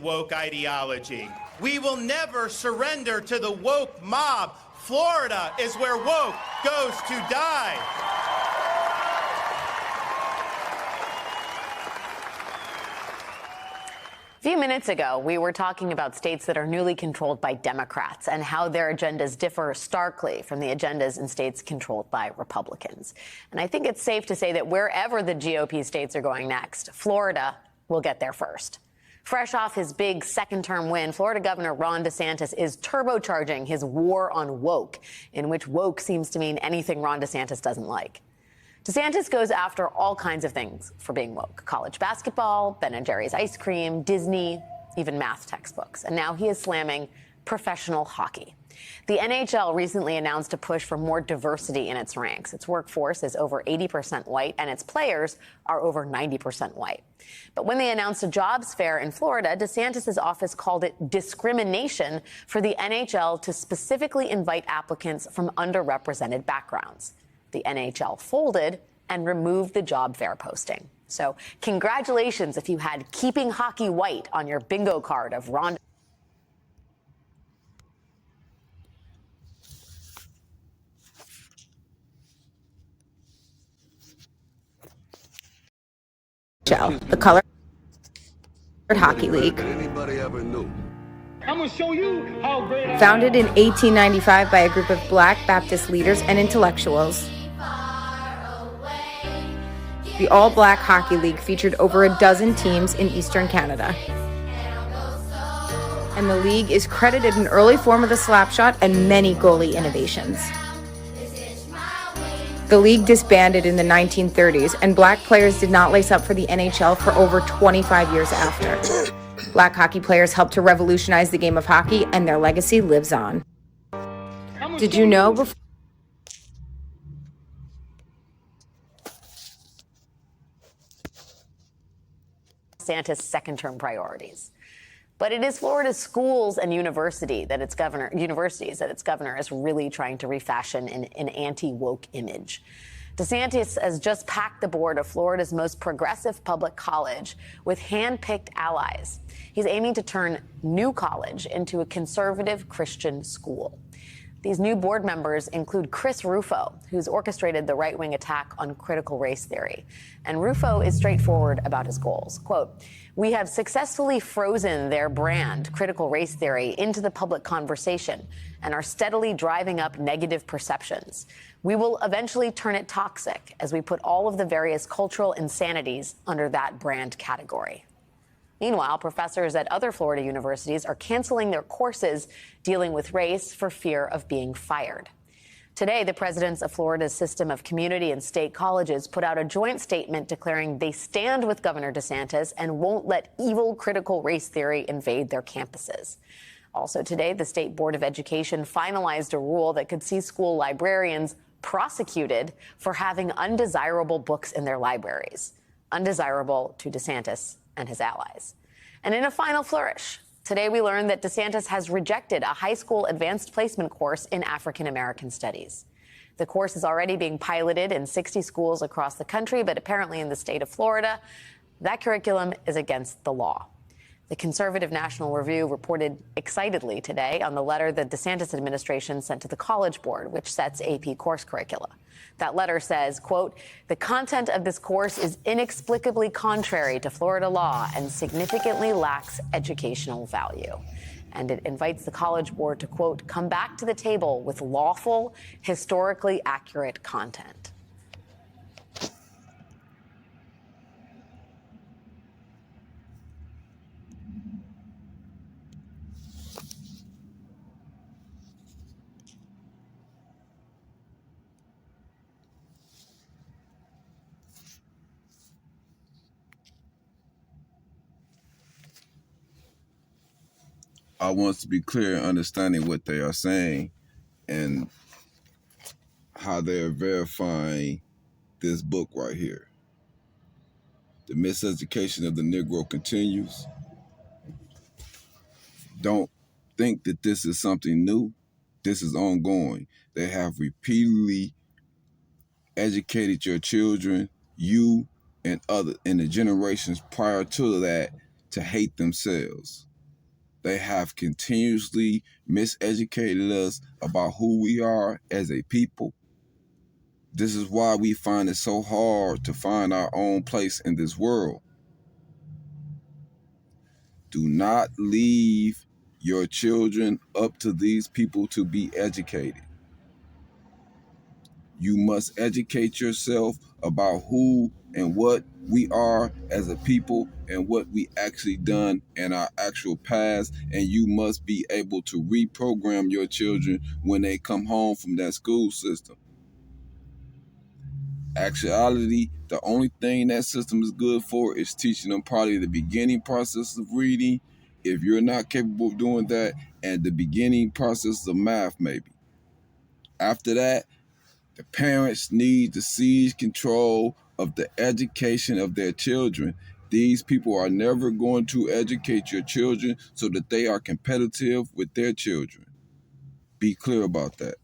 woke ideology. We will never surrender to the woke mob. Florida is where woke goes to die. A few minutes ago, we were talking about states that are newly controlled by Democrats and how their agendas differ starkly from the agendas in states controlled by Republicans. And I think it's safe to say that wherever the GOP states are going next, Florida will get there first. Fresh off his big second-term win, Florida Governor Ron DeSantis is turbocharging his war on woke, in which woke seems to mean anything Ron DeSantis doesn't like. DeSantis goes after all kinds of things for being woke. College basketball, Ben & Jerry's ice cream, Disney, even math textbooks. And now he is slamming professional hockey. The NHL recently announced a push for more diversity in its ranks. Its workforce is over 80% white, and its players are over 90% white. But when they announced a jobs fair in Florida, DeSantis' office called it discrimination for the NHL to specifically invite applicants from underrepresented backgrounds. The NHL folded and removed the job fair posting. So congratulations if you had keeping hockey white on your bingo card of Ron. The Colored Hockey League. I'm gonna show you how great Founded in 1895 by a group of Black Baptist leaders and intellectuals, the All-Black Hockey League featured over a dozen teams in Eastern Canada. And the league is credited an early form of the slap shot and many goalie innovations. The league disbanded in the 1930s, and black players did not lace up for the NHL for over 25 years after. Black hockey players helped to revolutionize the game of hockey, and their legacy lives on. Did you know before DeSantis' second-term priorities? But it is Florida's schools and universities that its governor is really trying to refashion an anti-woke image. DeSantis has just packed the board of Florida's most progressive public college with hand-picked allies. He's aiming to turn New College into a conservative Christian school. These new board members include Chris Rufo, who's orchestrated the right-wing attack on critical race theory. And Rufo is straightforward about his goals. Quote, "We have successfully frozen their brand, critical race theory, into the public conversation and are steadily driving up negative perceptions. We will eventually turn it toxic as we put all of the various cultural insanities under that brand category." Meanwhile, professors at other Florida universities are canceling their courses dealing with race for fear of being fired. Today, the presidents of Florida's system of community and state colleges put out a joint statement declaring they stand with Governor DeSantis and won't let evil critical race theory invade their campuses. Also today, the State Board of Education finalized a rule that could see school librarians prosecuted for having undesirable books in their libraries. Undesirable to DeSantis and his allies. And in a final flourish, today we learned that DeSantis has rejected a high school advanced placement course in African American studies. The course is already being piloted in 60 schools across the country, but apparently in the state of Florida, that curriculum is against the law. The conservative National Review reported excitedly today on the letter the DeSantis administration sent to the College Board, which sets AP course curricula. That letter says, quote, "The content of this course is inexplicably contrary to Florida law and significantly lacks educational value." And it invites the College Board to, quote, "come back to the table with lawful, historically accurate content." I want us to be clear in understanding what they are saying and how they're verifying this book right here. The miseducation of the Negro continues. Don't think that this is something new. This is ongoing. They have repeatedly educated your children, you and the generations prior to that, to hate themselves. They have continuously miseducated us about who we are as a people. This is why we find it so hard to find our own place in this world. Do not leave your children up to these people to be educated. You must educate yourself about who and what we are as a people and what we actually done in our actual past. And you must be able to reprogram your children when they come home from that school system. Actuality, the only thing that system is good for is teaching them probably the beginning process of reading, if you're not capable of doing that, and the beginning process of math maybe. After that, the parents need to seize control of the education of their children. These people are never going to educate your children so that they are competitive with their children. Be clear about that.